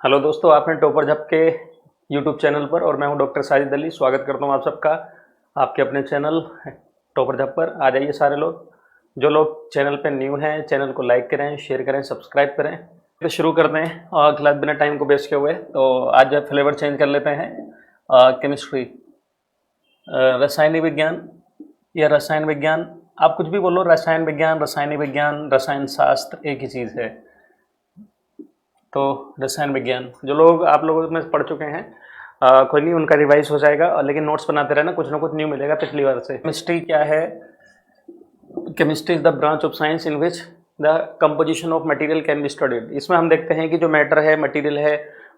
Hello दोस्तों, आपने topper जब के यूट्यूब चैनल पर और मैं हूं डॉक्टर साजिद अली। स्वागत करता हूं आप सबका आपके अपने चैनल टॉपर जब पर। आ जाइए सारे लोग, जो लोग चैनल पे न्यू हैं चैनल को लाइक करें, शेयर करें, सब्सक्राइब करें। तो शुरू करते हैं और क्लास बिना टाइम को वेस्ट किए हुए। तो आज फ्लेवर चेंज कर लेते हैं। केमिस्ट्री, रासायनिक विज्ञान या रसायन विज्ञान, आप कुछ भी बोलो। रसायन विज्ञान, रासायनिक विज्ञान, रसायन शास्त्र एक ही चीज़ है। तो रसायन विज्ञान जो लोग आप लोगों में पढ़ चुके हैं, कोई नहीं, उनका रिवाइज हो जाएगा। लेकिन नोट्स बनाते रहना, कुछ ना कुछ न्यू मिलेगा पिछली बार से। केमिस्ट्री क्या है? Chemistry is the branch of science in which the composition of material can be studied. इसमें हम देखते हैं कि जो मैटर है, मटेरियल है,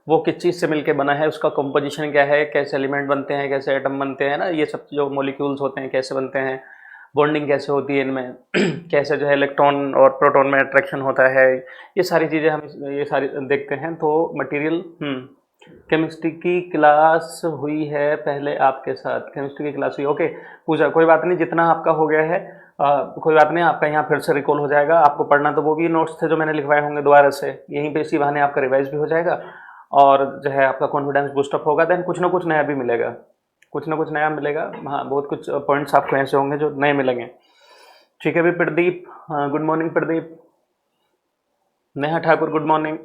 वो किस चीज़ से मिलकर बना है, उसका कंपोजिशन क्या है, कैसे एलिमेंट बनते हैं, कैसे एटम बनते हैं ना, ये सब जो मॉलिक्यूल्स होते हैं कैसे बनते हैं, बॉन्डिंग कैसे होती है इनमें कैसे जो है इलेक्ट्रॉन और प्रोटॉन में अट्रैक्शन होता है, ये सारी चीज़ें हम ये सारी देखते हैं। तो मटेरियल केमिस्ट्री की क्लास हुई है पहले आपके साथ, केमिस्ट्री की क्लास हुई, ओके। पूछा, कोई बात नहीं, जितना आपका हो गया है कोई बात नहीं, आपका यहाँ फिर से रिकॉल हो जाएगा। आपको पढ़ना तो वो भी नोट्स थे जो मैंने लिखवाए होंगे दोबारा से, यहीं पे इसी बहाने आपका रिवाइज भी हो जाएगा और जो है आपका कॉन्फिडेंस बूस्टअप होगा। देन कुछ ना कुछ नया भी मिलेगा, कुछ ना कुछ नया मिलेगा। हाँ, बहुत कुछ पॉइंट्स आपको ऐसे होंगे जो नए मिलेंगे। ठीक है भी Pradeep, good morning Pradeep. Neha Thakur, good morning.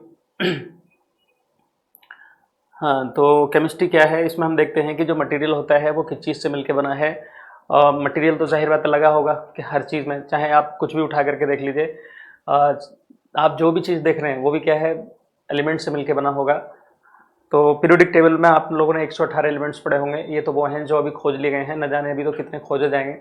हाँ, तो केमिस्ट्री क्या है? इसमें हम देखते हैं कि जो मटेरियल होता है वो किस चीज़ से मिलके बना है। मटेरियल तो जाहिर बात लगा होगा कि हर चीज़ में, चाहे आप कुछ भी उठा करके देख लीजिए, आप जो भी चीज़ देख रहे हैं वो भी क्या है, एलिमेंट से मिलके बना होगा। तो पीरियोडिक टेबल में आप लोगों ने 118 एलिमेंट्स पढ़े होंगे। ये तो वो हैं जो अभी खोज लिए गए हैं, न जाने अभी तो कितने खोजे जाएंगे,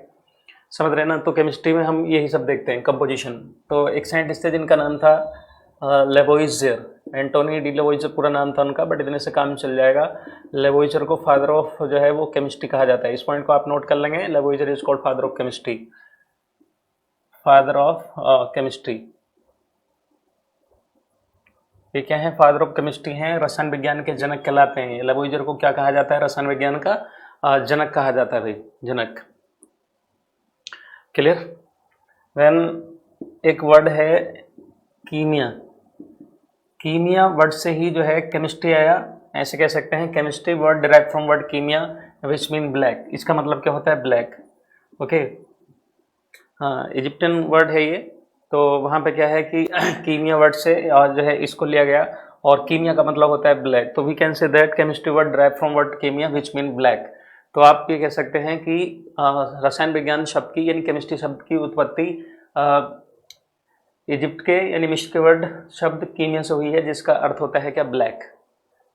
समझ रहे हैं ना। तो केमिस्ट्री में हम यही सब देखते हैं, कंपोजिशन। तो एक साइंटिस्ट थे जिनका नाम था लेवोइजर, एंटोनी डी लेवोइजर पूरा नाम था उनका, बट इतने से काम चल जाएगा। लेवोइजर को फादर ऑफ जो है वो केमिस्ट्री कहा जाता है। इस पॉइंट को आप नोट कर लेंगे, Lavoisier is called father of chemistry, father of chemistry. ये क्या है? फादर ऑफ केमिस्ट्री हैं, रसायन विज्ञान के जनक कहलाते हैं। लेवोइजर को क्या कहा जाता है? रसायन विज्ञान का जनक कहा जाता है भाई, जनक। क्लियर? देन एक वर्ड है कीमिया। कीमिया वर्ड से ही जो है केमिस्ट्री आया, ऐसे कह सकते हैं। Chemistry word derive from word कीमिया विच मीन ब्लैक। इसका मतलब क्या होता है? Black, okay. हाँ, इजिप्टियन वर्ड है ये। तो वहाँ पे क्या है कि कीमिया वर्ड से जो है इसको लिया गया, और कीमिया का मतलब होता है ब्लैक। तो we can say that chemistry word derive from word कीमिया विच मीन ब्लैक। तो आप ये कह सकते हैं कि रसायन विज्ञान शब्द की यानी केमिस्ट्री शब्द की उत्पत्ति इजिप्ट के यानी मिस्र के वर्ड शब्द कीमिया से हुई है, जिसका अर्थ होता है क्या? ब्लैक।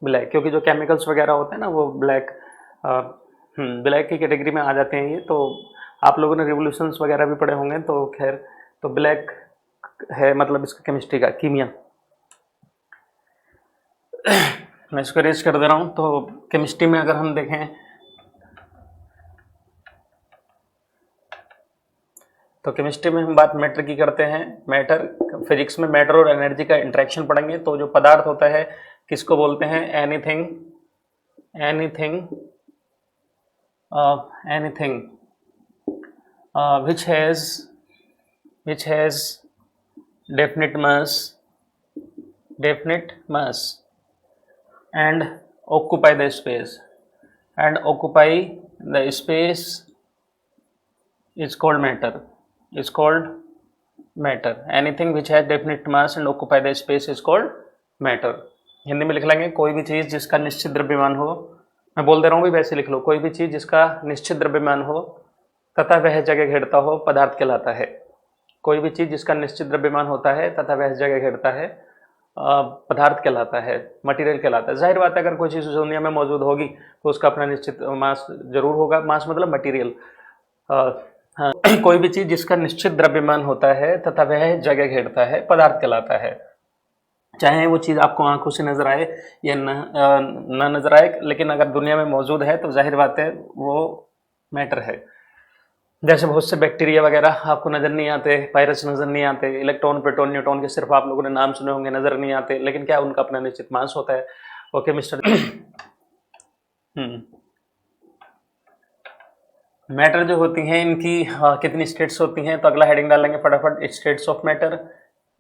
ब्लैक, क्योंकि जो केमिकल्स वगैरह होते हैं ना वो ब्लैक ब्लैक की कैटेगरी में आ जाते हैं ये। तो आप लोगों ने रिवोल्यूशंस वगैरह भी पढ़े होंगे, तो खैर, तो ब्लैक है मतलब इसका केमिस्ट्री का, कीमिया। मैं इसको रेज कर दे रहा हूँ। तो केमिस्ट्री में अगर हम देखें तो केमिस्ट्री में हम बात मैटर की करते हैं। मैटर, फिजिक्स में मैटर और एनर्जी का इंटरेक्शन पढ़ेंगे। तो जो पदार्थ होता है किसको बोलते हैं? Anything, anything, anything which has definite mass and occupy the space, and occupy the space is called matter, is called matter। anything which has definite mass and occupy the space is called matter। Hindi में लिख लेंगे, कोई भी चीज़ जिसका निश्चित द्रव्यमान हो, मैं बोल दे रहा हूँ भी वैसे लिख लो, कोई भी चीज़ जिसका निश्चित द्रव्यमान हो तथा वह जगह घेरता हो पदार्थ कहलाता है। कोई भी चीज़ जिसका निश्चित द्रव्यमान होता है तथा वह जगह घेरता है पदार्थ कहलाता है, मटेरियल कहलाता है। जाहिर बात है, अगर कोई चीज़ दुनिया में मौजूद होगी तो उसका अपना निश्चित मास जरूर होगा। मास मतलब मटेरियल। हाँ, कोई भी चीज़ जिसका निश्चित द्रव्यमान होता है तथा वह जगह घेरता है पदार्थ कहलाता है। चाहे वो चीज़ आपको आंखों से नजर आए या ना नजर आए, लेकिन अगर दुनिया में मौजूद है तो जाहिर बात है वो मैटर है। जैसे बहुत से बैक्टीरिया वगैरह आपको नज़र नहीं आते, वायरस नज़र नहीं आते, इलेक्ट्रॉन, प्रोटॉन, न्यूट्रॉन के सिर्फ आप लोगों ने नाम सुने होंगे, नज़र नहीं आते, लेकिन क्या उनका अपना निश्चित मास होता है। Okay mister. मैटर जो होती हैं इनकी कितनी स्टेट्स होती हैं? तो अगला हेडिंग डालेंगे फटाफट, states of matter.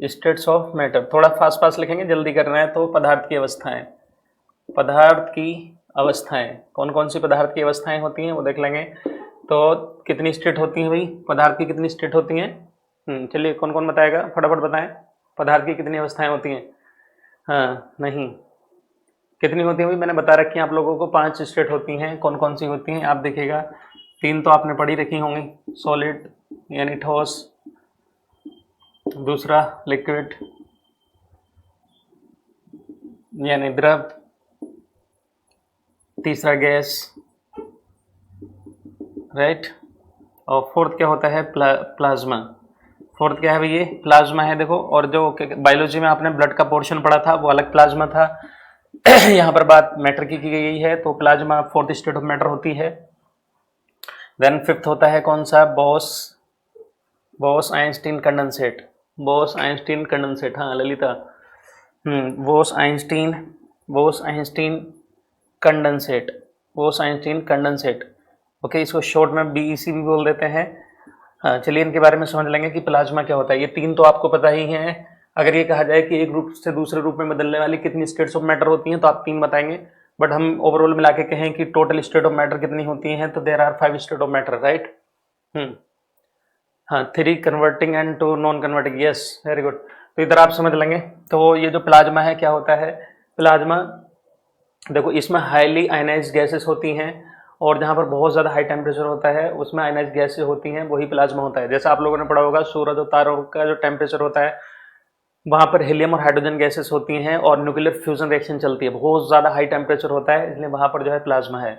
States of matter, थोड़ा फास्ट फास्ट लिखेंगे, जल्दी करना है। तो पदार्थ की अवस्थाएं, पदार्थ की अवस्थाएं, कौन कौन सी पदार्थ की अवस्थाएं होती हैं वो देख लेंगे। तो कितनी स्टेट होती हैं भाई, पदार्थ की कितनी स्टेट होती हैं? चलिए कौन कौन बताएगा, फटाफट बताएं, पदार्थ की कितनी अवस्थाएं होती हैं? हाँ नहीं, कितनी होती है भाई? मैंने बता रखी है आप लोगों को, 5 स्टेट होती हैं। कौन कौन सी होती हैं आप देखिएगा, 3 तो आपने पढ़ी रखी होंगी, सॉलिड यानी ठोस, दूसरा लिक्विड यानी द्रव, तीसरा गैस, राइट, और फोर्थ क्या होता है? प्लाज्मा। फोर्थ क्या है भाई? ये प्लाज्मा है। देखो, और जो बायोलॉजी में आपने ब्लड का पोर्शन पढ़ा था वो अलग प्लाज्मा था। यहाँ पर बात मैटर की गई है, तो plasma fourth state of matter होती है। देन फिफ्थ होता है कौन सा? Bose Einstein condensate, Bose Einstein condensate, हाँ Lalita, Bose Einstein condensate, Bose Einstein condensate, okay, इसको शॉर्ट में बीईसी भी बोल देते हैं। हाँ चलिए इनके बारे में समझ लेंगे कि प्लाज्मा क्या होता है। ये 3 तो आपको पता ही हैं। अगर ये कहा जाए कि एक रूप से दूसरे रूप में बदलने वाली कितनी स्टेट्स ऑफ मैटर होती हैं तो आप 3 बताएंगे, बट हम ओवरऑल मिला के कहें कि टोटल स्टेट ऑफ मैटर कितनी होती हैं तो there are 5 state of matter, right. हाँ 3 converting and 2 non converting, yes very good. तो इधर आप समझ लेंगे। तो ये जो प्लाज्मा है क्या होता है? प्लाज्मा देखो, इसमें हाईली आयनाइज्ड गैसेस होती हैं, और जहाँ पर बहुत ज़्यादा हाई टेम्परेचर होता है उसमें आयनाइज्ड गैसेस होती हैं, वही प्लाज्मा होता है। जैसा आप लोगों ने पढ़ा होगा, सूरज और तारों का जो टेम्परेचर होता है वहाँ पर हीलियम और हाइड्रोजन गैसेस होती हैं और न्यूक्लियर फ्यूजन रिएक्शन चलती है, बहुत ज़्यादा हाई टेम्परेचर होता है, इसलिए वहाँ पर जो है प्लाज्मा है।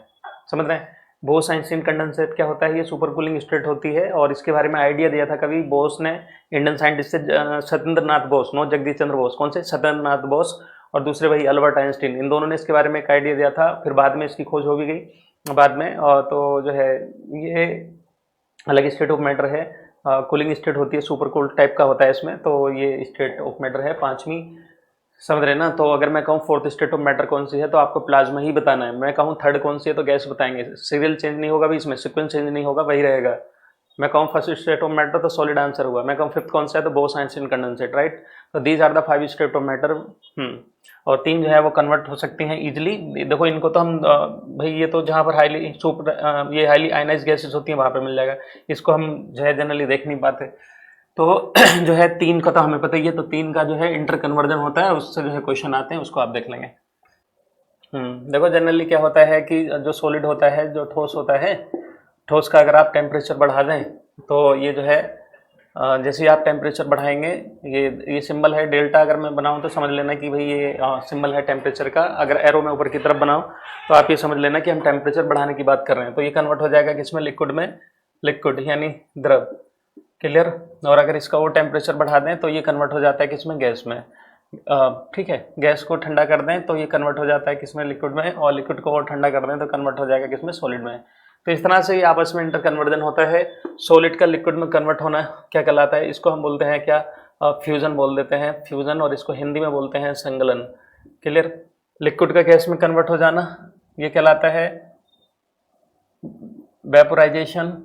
समझ रहे हैं? बोस आइंस्टीन कंडेंसेट क्या होता है? ये सुपर कूलिंग स्टेट होती है, और इसके बारे में आइडिया दिया था कभी बोस ने, इंडियन साइंटिस्ट से, सत्येंद्र नाथ बोस, नो जगदीश चंद्र बोस, कौन से? सत्येंद्र नाथ बोस, और दूसरे भाई अल्बर्ट आइंस्टीन, इन दोनों ने इसके बारे में एक आइडिया दिया था। फिर बाद में इसकी खोज हो भी गई बाद में, और तो जो है ये अलग स्टेट ऑफ मैटर है, कूलिंग स्टेट होती है, सुपर कूल टाइप का होता है इसमें, तो ये स्टेट ऑफ मैटर है 5वीं। समझ रहे ना? तो अगर मैं कहूँ फोर्थ स्टेट ऑफ मैटर कौन सी है तो आपको प्लाज्मा ही बताना है। मैं कहूँ थर्ड कौन सी है तो गैस बताएंगे, सीरियल चेंज नहीं होगा भी इसमें, सीक्वेंस चेंज नहीं होगा, वही रहेगा। मैं कहूँ फर्स्ट स्टेट ऑफ मैटर तो सॉलिड आंसर हुआ। मैं कहूँ फिफ्थ कौन सा है तो बोस आइंस्टीन कंडेंसेट, राइट। तो these are the 5 state of matter. और 3 जो है वो कन्वर्ट हो सकती हैं इजिली। देखो इनको तो हम भाई ये तो जहाँ पर हाईली सुपर ये हाईली आयनाइज्ड गैसेस होती हैं वहाँ पे मिल जाएगा, इसको हम जो है जनरली देख नहीं पाते। तो जो है 3 का तो हमें पता ही है, तो 3 का जो है इंटर कन्वर्जन होता है, उससे जो है क्वेश्चन आते हैं, उसको आप देख लेंगे। देखो जनरली क्या होता है कि जो सॉलिड होता है, जो ठोस होता है, ठोस का अगर आप टेम्परेचर बढ़ा दें तो ये जो है जैसे ही आप टेम्परेचर बढ़ाएंगे, ये सिंबल है डेल्टा, अगर मैं बनाऊं तो समझ लेना कि भाई ये सिंबल है टेम्परेचर का। अगर एरो में ऊपर की तरफ बनाऊं तो आप ये समझ लेना कि हम टेम्परेचर बढ़ाने की बात कर रहे हैं। तो ये कन्वर्ट हो जाएगा किसमें? लिक्विड में, लिक्विड यानी द्रव, क्लियर। और अगर इसका वो टेम्परेचर बढ़ा दें तो ये कन्वर्ट हो जाता है किसमें? गैस में, ठीक है। गैस को ठंडा कर दें तो ये कन्वर्ट हो जाता है किसमें? लिक्विड में, और लिक्विड को और ठंडा कर दें तो कन्वर्ट हो जाएगा किसमें? सॉलिड में। तो इस तरह से ये आपस में इंटर कन्वर्जन होता है। सॉलिड का लिक्विड में कन्वर्ट होना क्या कहलाता है? इसको हम बोलते हैं क्या? फ्यूजन बोल देते हैं, फ्यूजन, और इसको हिंदी में बोलते हैं संगलन, क्लियर। लिक्विड का गैस में कन्वर्ट हो जाना ये कहलाता है वेपोराइजेशन,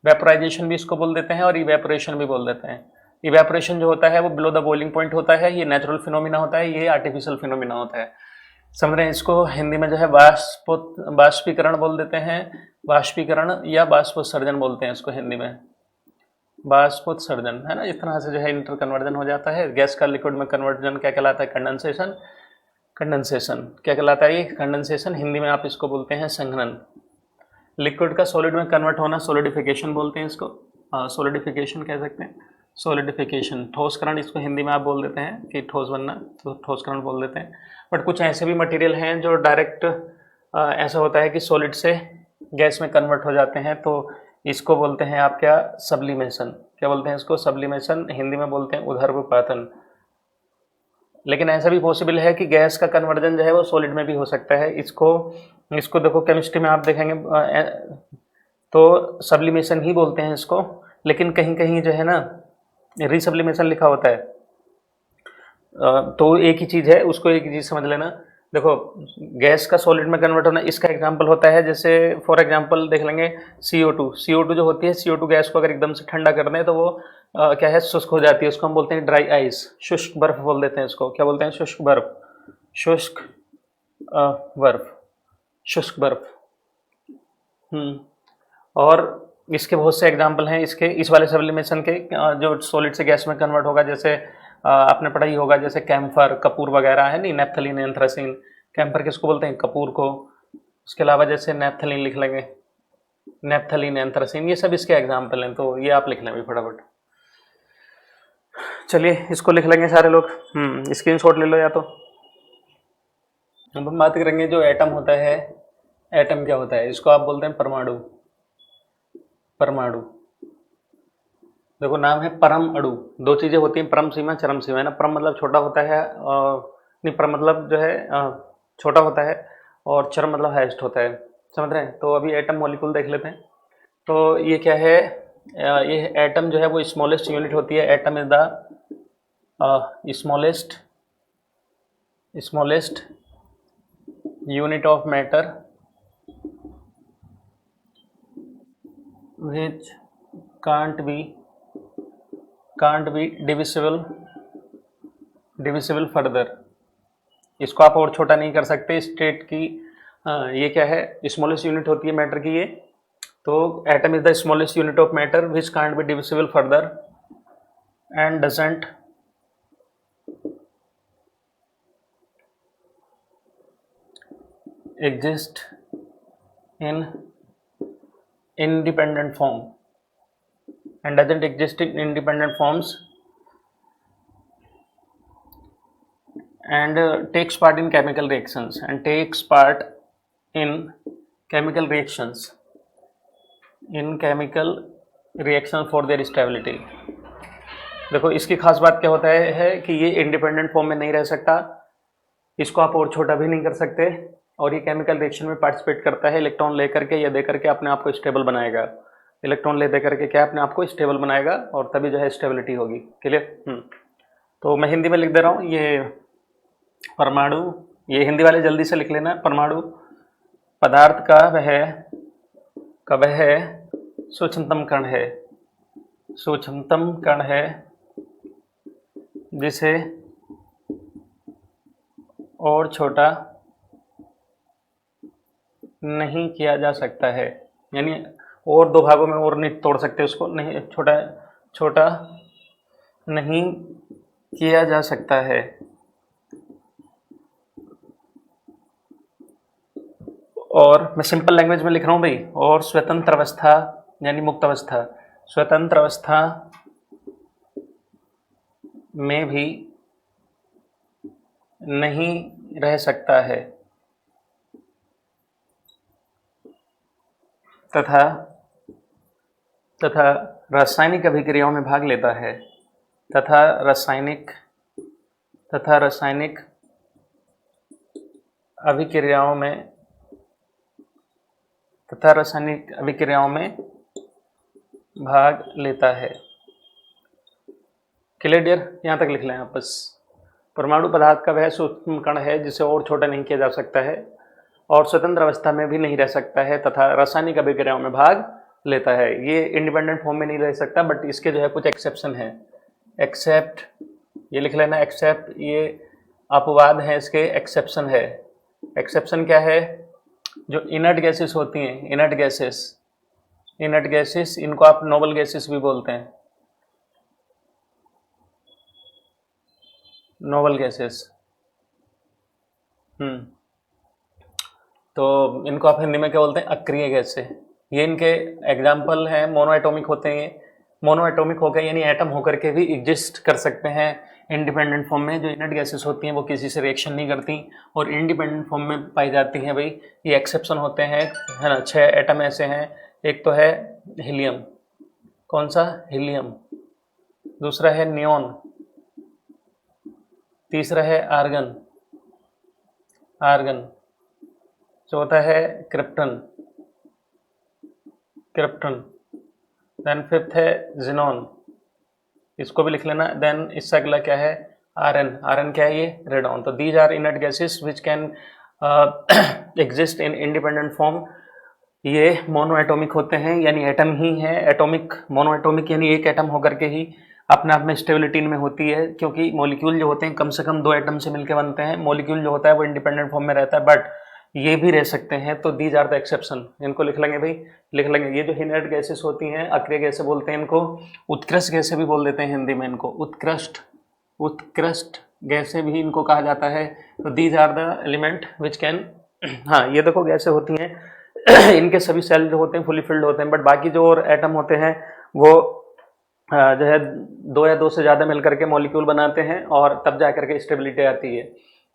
वेपोराइजेशन भी इसको बोल देते हैं और इवेपोरेशन भी बोल देते हैं। इवेपोरेशन जो होता है वो बिलो द बॉइलिंग पॉइंट होता है, ये नेचुरल फिनोमिना होता है, ये आर्टिफिशियल फिनोमिना होता है। समझ रहे हैं? इसको हिंदी में जो है बाष्पीकरण बोल देते हैं, बाष्पीकरण या बाष्पोत्सर्जन बोलते हैं इसको हिंदी में, बाष्पोत्सर्जन, है ना। इस तरह से जो है इंटर कन्वर्जन हो जाता है। गैस का लिक्विड में कन्वर्जन क्या कहलाता है? कंडेंसेशन, कंडेंसेशन क्या कहलाता है? ये कंडेंसेशन, हिंदी में आप इसको बोलते हैं संघनन। लिक्विड का सॉलिड में कन्वर्ट होना सॉलिडिफिकेशन बोलते हैं इसको, सॉलिडिफिकेशन कह सकते हैं, सॉलिडिफिकेशन। ठोसकरण इसको हिंदी में आप बोल देते हैं कि ठोस बनना, तो ठोसकरण बोल देते हैं। बट कुछ ऐसे भी मटेरियल हैं जो डायरेक्ट ऐसा होता है कि सॉलिड से गैस में कन्वर्ट हो जाते हैं, तो इसको बोलते हैं आप क्या? सब्लिमेशन। क्या बोलते हैं इसको? सब्लिमेशन, हिंदी में बोलते हैं उदर्वपातन। लेकिन ऐसा भी पॉसिबल है कि गैस का कन्वर्जन जो है वो सॉलिड में भी हो सकता है। इसको देखो केमिस्ट्री में आप देखेंगे तो सब्लिमेशन ही बोलते हैं इसको, लेकिन कहीं कहीं जो है ना रिसब्लिमेशन लिखा होता है। तो एक ही चीज़ है, उसको एक ही चीज़ समझ लेना। देखो गैस का सॉलिड में कन्वर्ट होना, इसका एग्जांपल होता है, जैसे फॉर एग्जांपल देख लेंगे CO2 जो होती है, CO2 गैस को अगर एकदम से ठंडा कर दें तो वो क्या है, शुष्क हो जाती है, उसको हम बोलते हैं ड्राई आइस, शुष्क बर्फ बोल देते हैं इसको। क्या बोलते हैं? शुष्क बर्फ, शुष्क बर्फ, शुष्क बर्फ। और इसके बहुत से एग्जाम्पल हैं, इसके इस वाले सब्लिमेशन के, जो सॉलिड से गैस में कन्वर्ट होगा, जैसे आपने पढ़ा ही होगा, जैसे कैम्फर, कपूर वगैरह है नहीं, नेप्थलीन, एंथ्रासीन। कैम्फर किसको बोलते हैं? कपूर को। उसके अलावा जैसे नेप्थलीन लिख लेंगे, नेप्थलीन, एंथ्रासीन, ये सब इसके एग्जाम्पल हैं, तो ये आप लिख लें फटाफट। चलिए इसको लिख लेंगे सारे लोग, स्क्रीनशॉट ले लो या तो। अब हम बात करेंगे जो एटम होता है, एटम क्या होता है, इसको आप बोलते हैं परमाणु। परमाणु, देखो नाम है परम अणु। दो चीजें होती हैं, परम सीमा, चरम सीमा, है ना। परम मतलब छोटा होता है, नहीं, परम मतलब जो है छोटा होता है, और चरम मतलब हाईएस्ट होता है, समझ रहे हैं। तो अभी एटम मॉलिक्यूल देख लेते हैं। तो ये क्या है, ये एटम जो है वो स्मॉलेस्ट यूनिट होती है। Atom is the smallest unit of matter which can't be divisible further। इसको आप और छोटा नहीं कर सकते। स्टेट की ये क्या है, स्मॉलेस्ट यूनिट होती है मैटर की ये। तो atom is the smallest unit of matter which can't be divisible further and doesn't exist in independent form and doesn't exist in independent forms and takes part in chemical reactions for their stability। देखो इसकी खास बात क्या होता है कि ये independent form में नहीं रह सकता, इसको आप और छोटा भी नहीं कर सकते, और ये केमिकल रिएक्शन में पार्टिसिपेट करता है। इलेक्ट्रॉन लेकर के या दे करके अपने आप को स्टेबल बनाएगा। इलेक्ट्रॉन ले दे करके क्या अपने आप को स्टेबल बनाएगा, और तभी जो है स्टेबिलिटी होगी। क्लियर? तो मैं हिंदी में लिख दे रहा हूँ। ये परमाणु, ये हिंदी वाले जल्दी से लिख लेना। परमाणु पदार्थ का वह सूक्ष्मतम कण है, सूक्ष्मतम कण है जिसे और छोटा नहीं किया जा सकता है। यानी और दो भागों में और नहीं तोड़ सकते उसको, नहीं, छोटा नहीं किया जा सकता है। और मैं सिंपल लैंग्वेज में लिख रहा हूँ भाई। और स्वतंत्र अवस्था यानी मुक्त अवस्था, स्वतंत्र अवस्था में भी नहीं रह सकता है, तथा रासायनिक अभिक्रियाओं में भाग लेता है, तथा रासायनिक अभिक्रियाओं में भाग लेता है। Clear dear? यहाँ तक लिख लें आप बस। परमाणु पदार्थ का वह सूक्ष्म कण है जिसे और छोटा नहीं किया जा सकता है, और स्वतंत्र अवस्था में भी नहीं रह सकता है, तथा रासायनिक अभिक्रियाओं में भाग लेता है। ये इंडिपेंडेंट फॉर्म में नहीं रह सकता, बट इसके जो है कुछ एक्सेप्शन है। एक्सेप्ट, ये लिख लेना एक्सेप्ट, ये अपवाद हैं इसके, एक्सेप्शन है। एक्सेप्शन क्या है? जो इनर्ट गैसेस होती हैं, इनर्ट गैसेस, इनको आप नोबल गैसेस भी बोलते हैं, नोबल गैसेस। तो इनको आप हिंदी में क्या बोलते हैं? अक्रिय गैस से। ये इनके एग्जाम्पल हैं, मोनो एटॉमिक होते हैं। मोनो एटॉमिक हो गए यानी एटम होकर के भी एग्जिस्ट कर सकते हैं इंडिपेंडेंट फॉर्म में। जो इनर्ट गैसेस होती हैं वो किसी से रिएक्शन नहीं करती और इंडिपेंडेंट फॉर्म में पाई जाती हैं भाई। ये एक्सेप्शन होते हैं, है ना। 6 एटम ऐसे हैं। एक तो है हीलियम, कौन सा? हीलियम। दूसरा है नियॉन, तीसरा है आर्गन, चौथा है क्रिप्टन, देन फिफ्थ है जिनॉन, इसको भी लिख लेना। देन इससे अगला क्या है? आरएन क्या है? ये रेडॉन। तो these are inert gases which can exist in independent form ये मोनो एटॉमिक होते हैं, यानी एटम ही है। एटॉमिक, मोनो एटॉमिक यानी एक एटम होकर के ही अपने आप में स्टेबिलिटी में होती है, क्योंकि मॉलिक्यूल जो होते हैं कम से कम दो एटम से मिलकर बनते हैं। मॉलिक्यूल जो होता है वो इंडिपेंडेंट फॉर्म में रहता है, बट ये भी रह सकते हैं। तो दीज आर द एक्सेप्शन। इनको लिख लेंगे भाई, लिख लेंगे। ये जो इनर्ट गैसेस होती हैं, अक्रिय गैसें बोलते हैं इनको, उत्कृष्ट गैसें भी बोल देते हैं हिंदी में इनको, उत्कृष्ट, उत्कृष्ट गैसें भी इनको कहा जाता है। तो these are the element which can, हाँ ये देखो गैसें होती हैं इनके सभी सेल जो होते हैं फुली फिल्ड होते हैं, बट बाकी जो और एटम होते हैं वो जो है दो या दो से ज़्यादा मिलकर के मॉलिक्यूल बनाते हैं और तब जा करके स्टेबिलिटी आती है।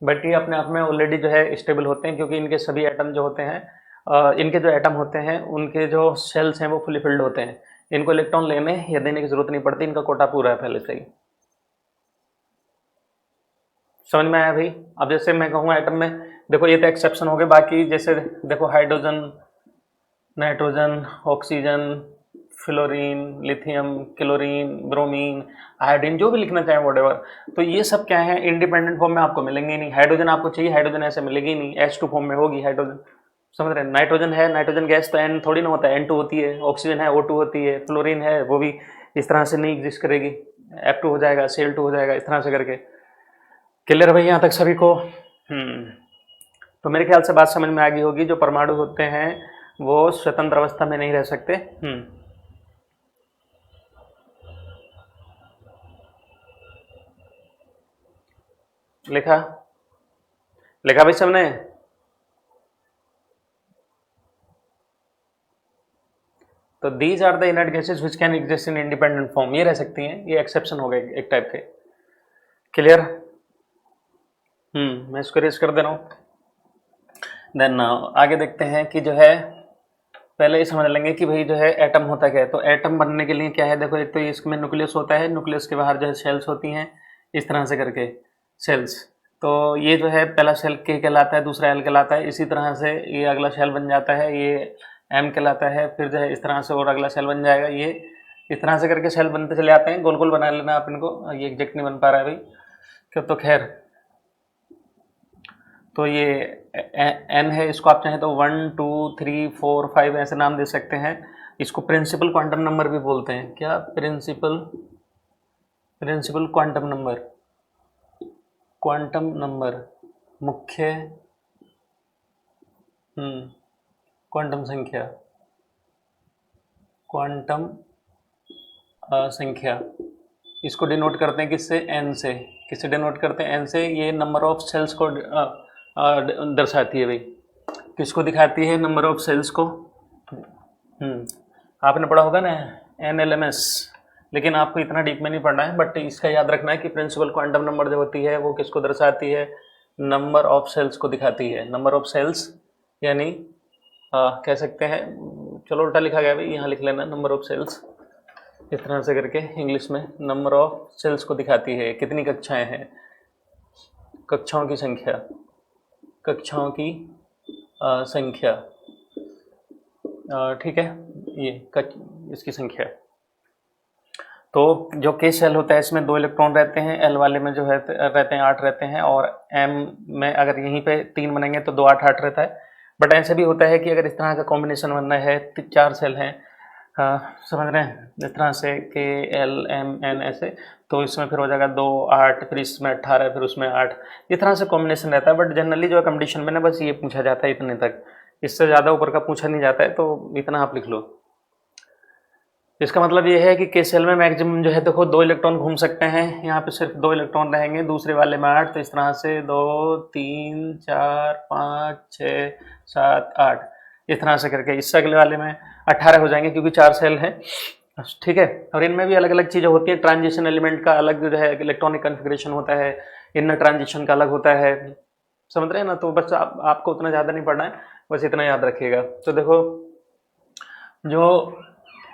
बट ये अपने आप में ऑलरेडी जो है स्टेबल होते हैं, क्योंकि इनके सभी एटम जो होते हैं, इनके जो एटम होते हैं उनके जो सेल्स हैं वो फुली फिल्ड होते हैं। इनको इलेक्ट्रॉन लेने या देने की जरूरत नहीं पड़ती, इनका कोटा पूरा है पहले से ही। समझ में आया भाई? अब जैसे मैं कहूँ एटम में, देखो ये तो एक्सेप्शन हो गए, बाकी जैसे देखो hydrogen, nitrogen, oxygen, fluorine, lithium, chlorine, bromine, iodine, जो भी लिखना चाहें व्हाटएवर, तो ये सब क्या है, इंडिपेंडेंट फॉर्म में आपको मिलेंगे ही नहीं। हाइड्रोजन आपको चाहिए, हाइड्रोजन ऐसे मिलेगी ही नहीं, H2 फॉर्म में होगी हाइड्रोजन। समझ रहे हैं? नाइट्रोजन है, नाइट्रोजन गैस तो N थोड़ी ना होता है, N2 होती है। ऑक्सीजन है, O2 होती है। फ्लोरीन है, वो भी इस तरह से नहीं एग्जिस्ट करेगी, F2 हो जाएगा, Cl2 हो जाएगा, इस तरह से करके। क्लियर भाई यहाँ तक सभी को? तो मेरे ख्याल से बात समझ में आ गई होगी। जो परमाणु होते हैं वो स्वतंत्र अवस्था में नहीं रह सकते। लिखा, लिखा भाई सबने? तो these are the inert gases which can exist in independent form, ये रह सकती हैं, ये एक्सेप्शन हो गए एक टाइप के। क्लियर? मैं इसको रेज कर दे रहा हूँ। देन आगे देखते हैं कि जो है, पहले ये समझ लेंगे कि भाई जो है एटम होता क्या है। तो एटम बनने के लिए क्या है, देखो एक तो इसमें न्यूक्लियस होता है, न्यूक्लियस के बाहर जो है सेल्स होती हैं, इस तरह से करके सेल्स। तो ये जो है पहला सेल के कहलाता है, दूसरा एल कहलाता है, इसी तरह से ये अगला सेल बन जाता है, ये एम कहलाता है, फिर जो है इस तरह से और अगला सेल बन जाएगा। ये इस तरह से करके सेल बनते चले आते हैं, गोल गोल बना लेना आप इनको। ये एग्जैक्ट नहीं बन पा रहा है भाई क्यों, तो खैर। तो ये एन है, इसको आप चाहें तो 1 2 3 4 5 ऐसे नाम दे सकते हैं। इसको प्रिंसिपल क्वांटम नंबर भी बोलते हैं। क्या? Principal, principal quantum number, quantum number, मुख्य क्वांटम संख्या, क्वांटम संख्या। इसको डिनोट करते हैं किससे? एन से। किससे डिनोट करते हैं? एन से। ये नंबर ऑफ सेल्स को दर्शाती है भाई। किसको दिखाती है? नंबर ऑफ सेल्स को। आपने पढ़ा होगा ना NLMS, लेकिन आपको इतना डीप में नहीं पढ़ना है, बट इसका याद रखना है कि प्रिंसिपल क्वांटम नंबर जो होती है वो किसको दर्शाती है? नंबर ऑफ सेल्स को दिखाती है। नंबर ऑफ सेल्स यानी कह सकते हैं, चलो उल्टा लिखा गया भाई, यहाँ लिख लेना नंबर ऑफ सेल्स, इस तरह से करके इंग्लिश में नंबर ऑफ सेल्स को दिखाती है। कितनी कक्षाएं हैं, कक्षाओं की संख्या, कक्षाओं की संख्या, ठीक है, ये इसकी संख्या। तो जो के सेल होता है इसमें 2 इलेक्ट्रॉन रहते हैं, एल वाले में जो है रहते हैं 8 रहते हैं, और एम में अगर यहीं पे 3 बनेंगे तो 2 8 8 रहता है। बट ऐसे भी होता है कि अगर इस तरह का कॉम्बिनेशन बनना है, 4 सेल हैं, समझ रहे हैं, इस तरह से के एल एम एन ऐसे, तो इसमें फिर हो जाएगा 2 8, फिर इसमें 18, फिर उसमें 8, इस तरह से कॉम्बिनेशन रहता है। बट जनरली जो है कंडीशन में ना बस ये पूछा जाता है इतने तक, इससे ज़्यादा ऊपर का पूछा नहीं जाता है, तो इतना आप लिख लो। इसका मतलब ये है कि के सेल में मैक्सिमम जो है देखो 2 इलेक्ट्रॉन घूम सकते हैं, यहाँ पे सिर्फ 2 इलेक्ट्रॉन रहेंगे, दूसरे वाले में 8, तो इस तरह से 2 3 4 5 6 7 8 इस तरह से करके। इससे अगले वाले में 18 हो जाएंगे क्योंकि 4 सेल हैं, ठीक है। और इनमें भी अलग अलग चीज़ें होती हैं, ट्रांजिशन एलिमेंट का अलग जो है इलेक्ट्रॉनिक कन्फिग्रेशन होता है, इनर ट्रांजिशन का अलग होता है, समझ रहे हैं ना। तो बस आपको उतना ज़्यादा नहीं पढ़ना है, बस इतना याद रखिएगा। तो देखो जो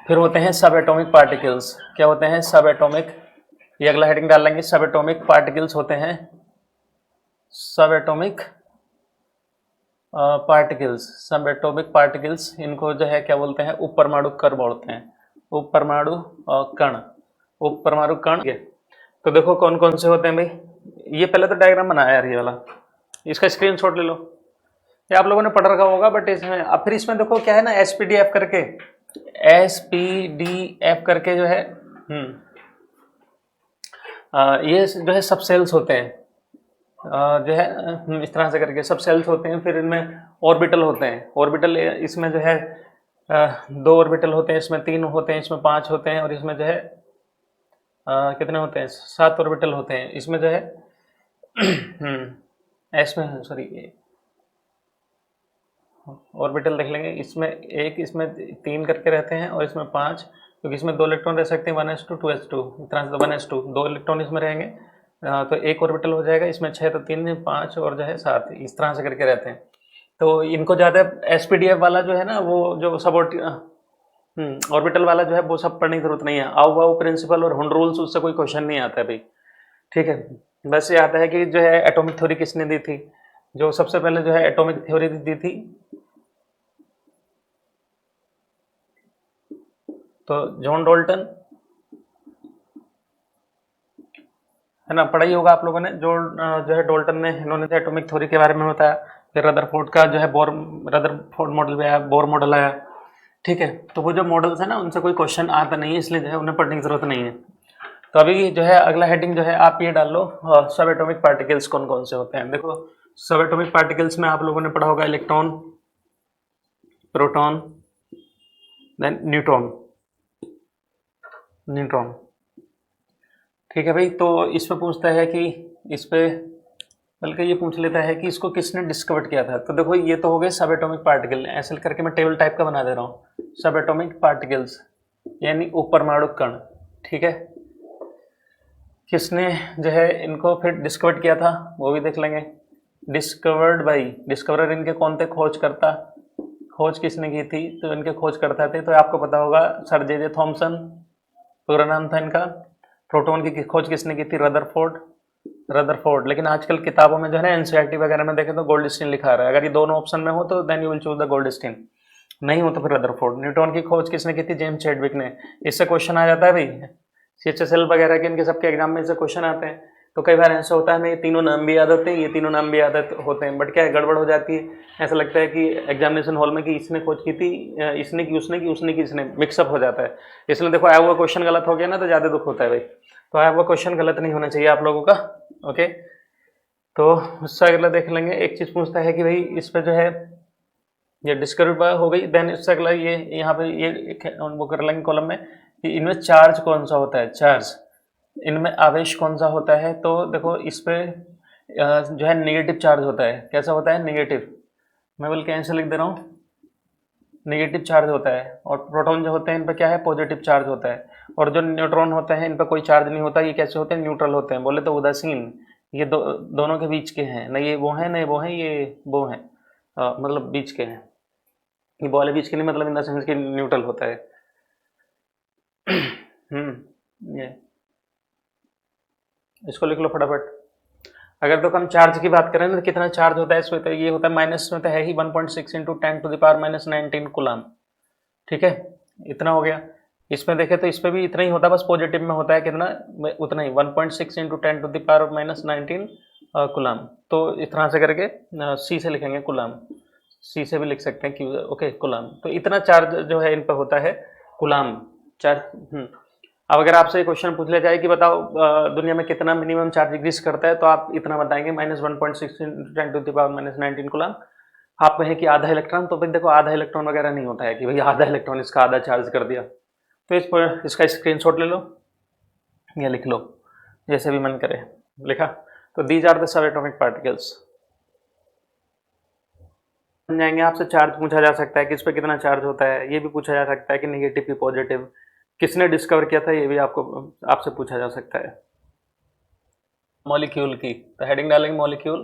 फिर होते हैं सब एटॉमिक पार्टिकल्स। क्या होते हैं? सब एटॉमिक, ये अगला हेडिंग डाल लेंगे, सब एटॉमिक पार्टिकल्स होते हैं, सब एटॉमिक पार्टिकल्स, सब एटॉमिक पार्टिकल्स। इनको जो है क्या बोलते हैं? उप परमाणु कण बोलते हैं, उप परमाणु कण, उप परमाणु कण। तो देखो कौन कौन से होते हैं भाई, ये पहले तो डायग्राम बनाया यार ये वाला, इसका स्क्रीनशॉट ले लो। ये आप लोगों ने पढ़ रखा होगा, बट इसमें अब फिर इसमें देखो क्या है ना, एसपीडीएफ करके, एसपीडीएफ करके जो है ये जो है सब सेल्स होते हैं, जो है इस तरह से करके सब सेल्स होते हैं। फिर इनमें ऑर्बिटल होते हैं, ऑर्बिटल इसमें जो है 2 ऑर्बिटल होते हैं, इसमें 3 होते हैं, इसमें 5 होते हैं, और इसमें जो है कितने होते हैं, 7 ऑर्बिटल होते हैं। इसमें जो है इसमें सॉरी ऑर्बिटल देख लेंगे, इसमें एक, इसमें 3 करके रहते हैं, और इसमें 5, क्योंकि इसमें 2 इलेक्ट्रॉन रह सकते हैं, 1s2 2s2, इस तरह से 1s2 2 इलेक्ट्रॉन इसमें रहेंगे, तो एक ऑर्बिटल हो जाएगा। इसमें 6 तो 3 5 और जो है 7, इस तरह से करके रहते हैं। तो इनको ज़्यादा एसपीडीएफ वाला जो है ना, वो जो सब ऑर्बिटल वाला जो है वो सब पढ़ने की जरूरत नहीं है। आओ वाओ प्रिंसिपल और हुंड रूल्स, उससे कोई क्वेश्चन नहीं आता है भाई, ठीक है। बस ये आता है कि जो है एटॉमिक थ्योरी किसने दी थी, जो सबसे पहले जो है एटॉमिक थ्योरी दी थी, तो जॉन डाल्टन, है ना, पढ़ा ही होगा आप लोगों ने। जो है डाल्टन ने, इन्होंने जो एटॉमिक थ्योरी के बारे में बताया। फिर रदरफोर्ड का जो है रदरफोर्ड मॉडल भी आया, बोर मॉडल आया, ठीक है। तो वो जो मॉडल्स है ना, उनसे कोई क्वेश्चन आता नहीं है, इसलिए जो है उन्हें पढ़ने की जरूरत नहीं है। तो अभी जो है अगला हेडिंग जो है आप ये डाल लो, सब एटॉमिक पार्टिकल्स कौन कौन से होते हैं। देखो सब एटॉमिक पार्टिकल्स में आप लोगों ने पढ़ा होगा electron, proton, then neutron, neutron, ठीक है भाई। तो इसमें पूछता है कि इस पे, बल्कि ये पूछ लेता है कि इसको किसने डिस्कवर किया था। तो देखो ये तो हो गए सब एटॉमिक पार्टिकल, ऐसे करके मैं टेबल टाइप का बना दे रहा हूँ, सब एटॉमिक पार्टिकल्स यानी उपरमाणु कण, ठीक है। किसने जो है इनको फिर डिस्कवर किया था वो भी देख लेंगे। डिस्कवर्ड बाई, डिस्कवरर इनके कौन थे, खोजकर्ता, खोज किसने की थी, तो इनके खोजकर्ता थे, तो आपको पता होगा सर जे थॉमसन पूरा नाम था इनका। प्रोटॉन की खोज किसने की थी, रदरफोर्ड, रदरफोर्ड। लेकिन आजकल किताबों में जो है ना एनसीईआरटी वगैरह में देखें तो गोल्डस्टीन लिखा रहा है। अगर ये दोनों ऑप्शन में हो तो then you will choose the Goldstein, नहीं हो तो फिर रदरफोर्ड। न्यूटन की खोज किसने की थी, जेम्स चैडविक ने। इससे क्वेश्चन आ जाता है भाई, सीएचएसएल वगैरह के इनके सबके एग्जाम में से क्वेश्चन आते हैं। तो कई बार ऐसा होता है हमें ये तीनों नाम भी याद होते हैं, ये तीनों नाम भी याद होते हैं, बट क्या है गड़बड़ हो जाती है। ऐसा लगता है कि एग्जामिनेशन हॉल में कि इसने खोज की थी, इसने की, उसने की, उसने की, इसने, मिक्सअप हो जाता है। इसलिए देखो आया हुआ क्वेश्चन गलत हो गया ना तो ज़्यादा दुख होता है भाई। तो आया हुआ क्वेश्चन गलत नहीं होना चाहिए आप लोगों का, ओके। तो उससे अगला देख लेंगे, एक चीज़ पूछता है कि भाई इस पर जो है ये डिस्कवर हो गई, देन इससे अगला ये यहाँ पे ये वो कर लेंगे कॉलम में कि इनमें चार्ज कौन सा होता है, चार्ज, इनमें आवेश कौन सा होता है। तो देखो इस पे जो है नेगेटिव चार्ज होता है। कैसा होता है, नेगेटिव, मैं बल्कि ऐसे लिख दे रहा हूँ, नेगेटिव चार्ज होता है। और प्रोटॉन जो होते हैं इन पर क्या है, पॉजिटिव चार्ज होता है। और जो न्यूट्रॉन होते हैं इन पर कोई चार्ज नहीं होता। ये कैसे होते हैं, न्यूट्रल होते हैं, बोले तो उदासीन। ये दोनों के बीच के हैं, न ये वो हैं न वो हैं, ये वो हैं, मतलब बीच के हैं। ये बोले बीच के नहीं, मतलब इन द सेंस कि न्यूट्रल होता है। ये इसको लिख लो फटाफट। अगर तो हम चार्ज की बात करें ना तो कितना चार्ज होता है इसमें, तो ये होता है माइनस में तो है ही 1.6 इंटू 10⁻⁻19 कूलम, ठीक है, इतना हो गया। इसमें देखें तो इस पर भी इतना ही होता है, बस पॉजिटिव में होता है कितना, उतना ही 1.6 इंटू 10⁻⁻19 कूलम। तो इस तरह से करके सी से लिखेंगे कूलम, सी से भी लिख सकते हैं कि ओके कूलम। तो इतना चार्ज जो है इन पर होता है कूलम चार्ज। अब अगर आपसे क्वेश्चन पूछ लिया जाए कि बताओ दुनिया में कितना मिनिमम चार्ज एग्जिस्ट करता है, तो आप इतना बताएंगे -1.6 × 10⁻⁻19 कूलम। आप कहें कि आधा इलेक्ट्रॉन, तो भाई देखो आधा इलेक्ट्रॉन वगैरह नहीं होता है कि भाई आधा इलेक्ट्रॉन इसका आधा चार्ज कर दिया। तो इस पर इसका स्क्रीनशॉट ले लो या लिख लो, जैसे भी मन करे। लिखा, तो these are the subatomic particles. बन जाएंगे। आपसे चार्ज पूछा जा सकता है कि इस पर कितना चार्ज होता है, ये भी पूछा जा सकता है कि निगेटिव की पॉजिटिव, किसने डिस्कवर किया था, ये भी आपसे पूछा जा सकता है। मॉलिक्यूल की तो हेडिंग डालेंगे मॉलिक्यूल,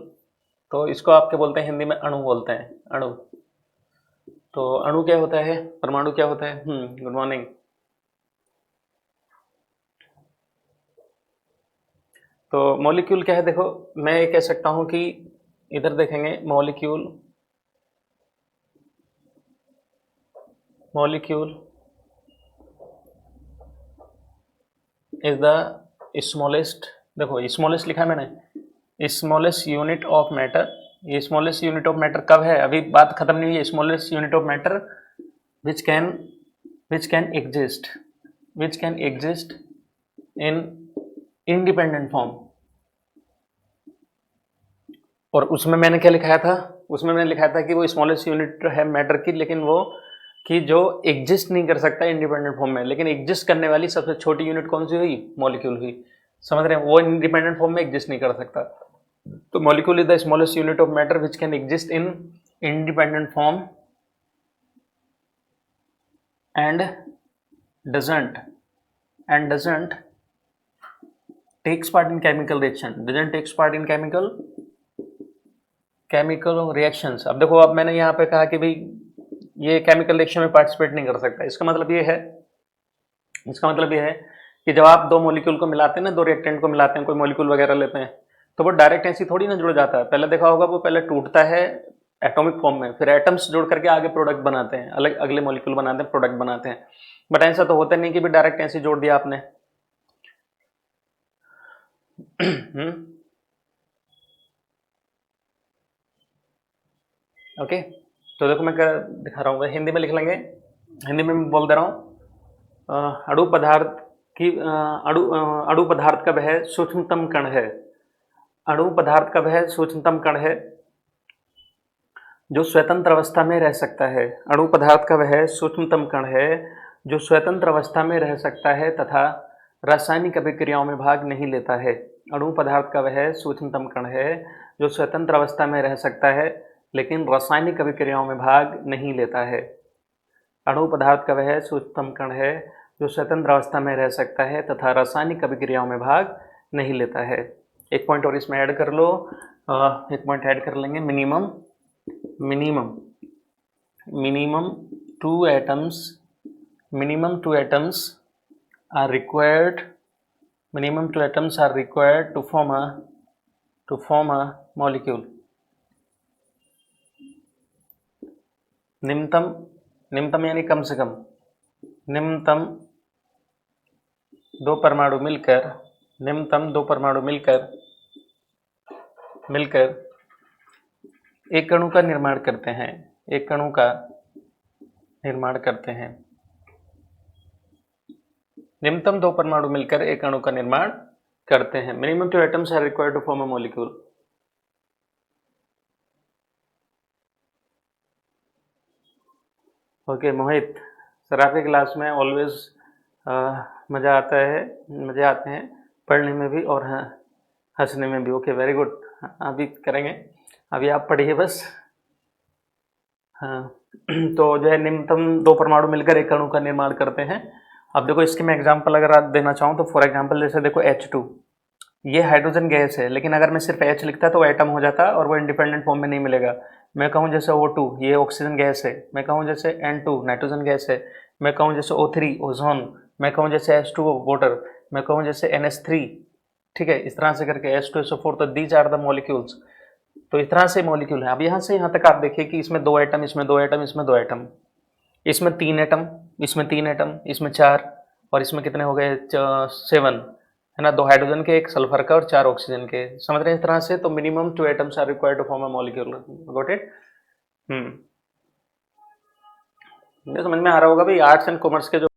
तो इसको आपके बोलते हैं हिंदी में अणु बोलते हैं, अणु। तो अणु क्या होता है, परमाणु क्या होता है, गुड मॉर्निंग। तो मॉलिक्यूल क्या है, देखो मैं ये कह सकता हूं कि इधर देखेंगे molecule, molecule is the smallest, देखो स्मॉलेस्ट लिखा है मैंने, स्मॉलेस्ट यूनिट ऑफ मैटर ये स्मॉलेस्ट यूनिट ऑफ मैटर कब है, अभी बात खत्म नहीं हुई है। Smallest unit of matter which can exist in independent form. और उसमें मैंने क्या लिखाया था, उसमें मैंने लिखा था कि वो स्मॉलेस्ट यूनिट है मैटर की, लेकिन वो कि जो एग्जिस्ट नहीं कर सकता इंडिपेंडेंट फॉर्म में, लेकिन एग्जिस्ट करने वाली सबसे छोटी यूनिट कौन सी हुई, मॉलिक्यूल हुई। समझ रहे हैं, वो इंडिपेंडेंट फॉर्म में एग्जिस्ट नहीं कर सकता। तो molecule is the smallest unit of matter which can exist in independent form and doesn't takes part in chemical reactions। अब देखो, अब मैंने यहाँ पे कहा कि भाई ये केमिकल रिएक्शन में पार्टिसिपेट नहीं कर सकता। इसका मतलब ये है कि जब आप दो मॉलिक्यूल को मिलाते हैं ना, दो रिएक्टेंट को मिलाते हैं, कोई मॉलिक्यूल वगैरह लेते हैं, तो वो डायरेक्ट ऐसी थोड़ी ना जुड़ जाता है। पहले देखा होगा, वो पहले टूटता है एटॉमिक फॉर्म में, फिर एटम्स जोड़ करके आगे प्रोडक्ट बनाते हैं, अलग अगले मॉलिक्यूल बनाते हैं, प्रोडक्ट बनाते हैं। बट ऐसा तो होता नहीं कि भी डायरेक्ट ऐसे जोड़ दिया आपने। ओके, तो देखो मैं दिखा रहा हूँ, हिंदी में लिख लेंगे, हिंदी में बोल दे रहा हूँ। अणु पदार्थ का वह सूक्ष्मतम कण है। अणु पदार्थ का वह सूक्ष्मतम कण है जो स्वतंत्र अवस्था में रह सकता है। अणु पदार्थ का वह सूक्ष्मतम कण है जो स्वतंत्र अवस्था में रह सकता है तथा रासायनिक अभिक्रियाओं में भाग नहीं लेता है। अणु पदार्थ का वह सूक्ष्मतम कण है जो स्वतंत्र अवस्था में रह सकता है लेकिन रासायनिक अभिक्रियाओं में भाग नहीं लेता है। अणु पदार्थ का वह सूक्ष्मतम कण है जो स्वतंत्र अवस्था में रह सकता है तथा रासायनिक अभिक्रियाओं में भाग नहीं लेता है। एक पॉइंट और इसमें ऐड कर लो, एक पॉइंट ऐड कर लेंगे। minimum two atoms are required to form a molecule। निम्नतम यानी कम से कम, निम्नतम दो परमाणु मिलकर एक अणु का निर्माण करते हैं। निम्नतम दो परमाणु मिलकर एक अणु का निर्माण करते हैं। Minimum two atoms are required to form a molecule. Okay Mohit, sir आपके क्लास में ऑलवेज मज़े आते हैं पढ़ने में भी और हंसने में भी। ओके वेरी गुड, अभी करेंगे, अभी आप पढ़िए बस। हाँ, तो जो है निम्नतम दो परमाणु मिलकर एक अणु का निर्माण करते हैं। अब देखो इसके मैं एग्जांपल अगर आप देना चाहूँ तो फॉर एग्जांपल जैसे देखो H2, ये हाइड्रोजन गैस है, लेकिन अगर मैं सिर्फ H लिखता तो एटम हो जाता और वो इंडिपेंडेंट फॉर्म में नहीं मिलेगा। मैं कहूँ जैसे O2, ये ऑक्सीजन गैस है। मैं कहूँ जैसे N2, नाइट्रोजन गैस है। मैं कहूँ जैसे O3, ओजोन। मैं कहूँ जैसे H2O, वाटर। मैं कहूँ जैसे NH3, ठीक है, इस तरह से करके H2SO4। तो दीज आर द मॉलिक्यूल्स। तो इस तरह से मॉलिक्यूल है। अब यहाँ से यहाँ तक आप देखिए कि इसमें दो एटम, इसमें दो एटम, इसमें दो एटम, इसमें तीन एटम, इसमें तीन एटम, इसमें चार, और इसमें कितने हो गए, 7 है ना, दो हाइड्रोजन के, एक सल्फर का और 4 ऑक्सीजन के। समझ रहे हैं इस तरह से। तो minimum 2 atoms are required to form a molecule. Got it? समझ में आ रहा होगा भाई, आर्ट्स एंड कॉमर्स के जो